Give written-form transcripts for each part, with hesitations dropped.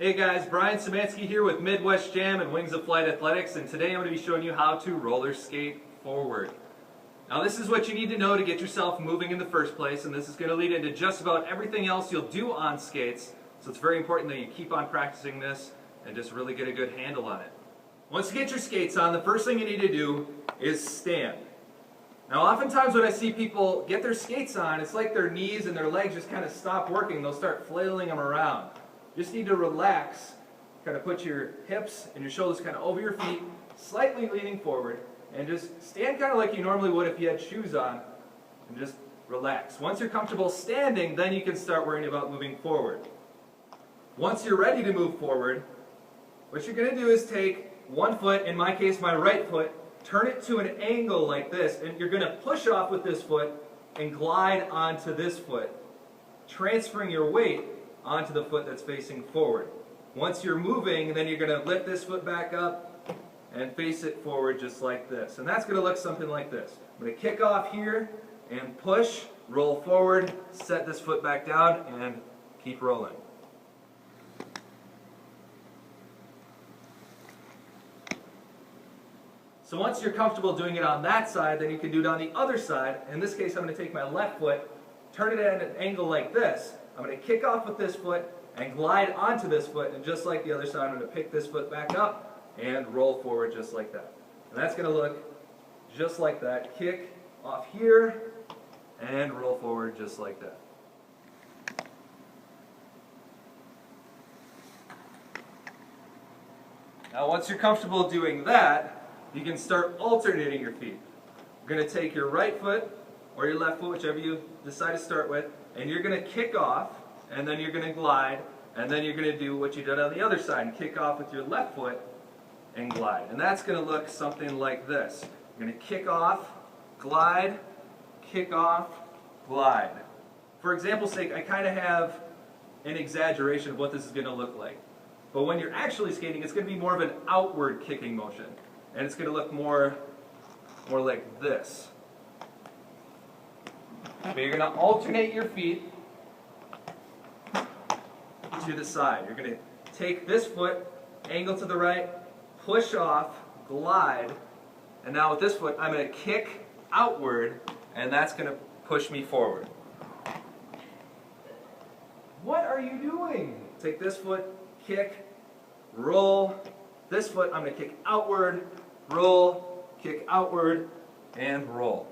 Hey guys, Brian Szymanski here with Midwest Jam and Wings of Flight Athletics, and today I'm going to be showing you how to roller skate forward. Now this is what you need to know to get yourself moving in the first place, and this is going to lead into just about everything else you'll do on skates, so it's very important that you keep on practicing this and just really get a good handle on it. Once you get your skates on, the first thing you need to do is stand. Now oftentimes when I see people get their skates on, it's like their knees and their legs just kind of stop working. They'll start flailing them around. You just need to relax, kind of put your hips and your shoulders kind of over your feet, slightly leaning forward, and just stand kind of like you normally would if you had shoes on, and just relax. Once you're comfortable standing, then you can start worrying about moving forward. Once you're ready to move forward, what you're going to do is take one foot, in my case my right foot, turn it to an angle like this, and you're going to push off with this foot and glide onto this foot, transferring your weight onto the foot that's facing forward. Once you're moving, then you're going to lift this foot back up and face it forward just like this. And that's going to look something like this. I'm going to kick off here and push, roll forward, set this foot back down, and keep rolling. So once you're comfortable doing it on that side, then you can do it on the other side. In this case, I'm going to take my left foot, turn it at an angle like this. I'm going to kick off with this foot and glide onto this foot, and just like the other side, I'm going to pick this foot back up and roll forward just like that. And that's going to look just like that. Kick off here and roll forward just like that. Now once you're comfortable doing that, you can start alternating your feet. You're going to take your right foot or your left foot, whichever you decide to start with, and you're going to kick off, and then you're going to glide, and then you're going to do what you did on the other side and kick off with your left foot and glide. And that's going to look something like this. You're going to kick off, glide, kick off, glide. For example's sake, I kind of have an exaggeration of what this is going to look like. But when you're actually skating, it's going to be more of an outward kicking motion. And it's going to look more like this. But you're going to alternate your feet to the side. You're going to take this foot, angle to the right, push off, glide, and now with this foot I'm going to kick outward, and that's going to push me forward. What are you doing? Take this foot, kick, roll. This foot I'm going to kick outward, roll, kick outward, and roll.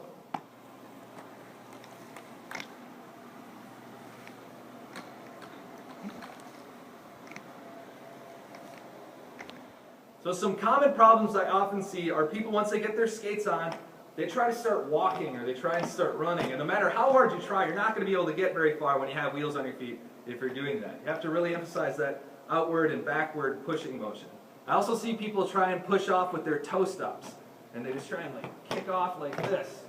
So some common problems I often see are people, once they get their skates on, they try to start walking or they try and start running. And no matter how hard you try, you're not going to be able to get very far when you have wheels on your feet if you're doing that. You have to really emphasize that outward and backward pushing motion. I also see people try and push off with their toe stops. And they just try and kick off like this.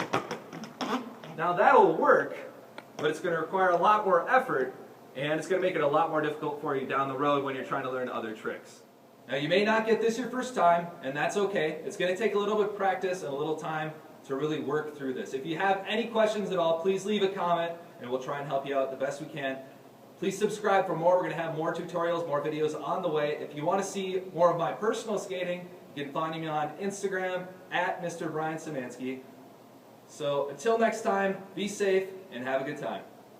Now that'll work, but it's going to require a lot more effort, and it's going to make it a lot more difficult for you down the road when you're trying to learn other tricks. Now you may not get this your first time, and that's okay. It's going to take a little bit of practice and a little time to really work through this. If you have any questions at all, please leave a comment, and we'll try and help you out the best we can. Please subscribe for more. We're going to have more tutorials, more videos on the way. If you want to see more of my personal skating, you can find me on Instagram at Mr. Brian Szymanski. So until next time, be safe and have a good time.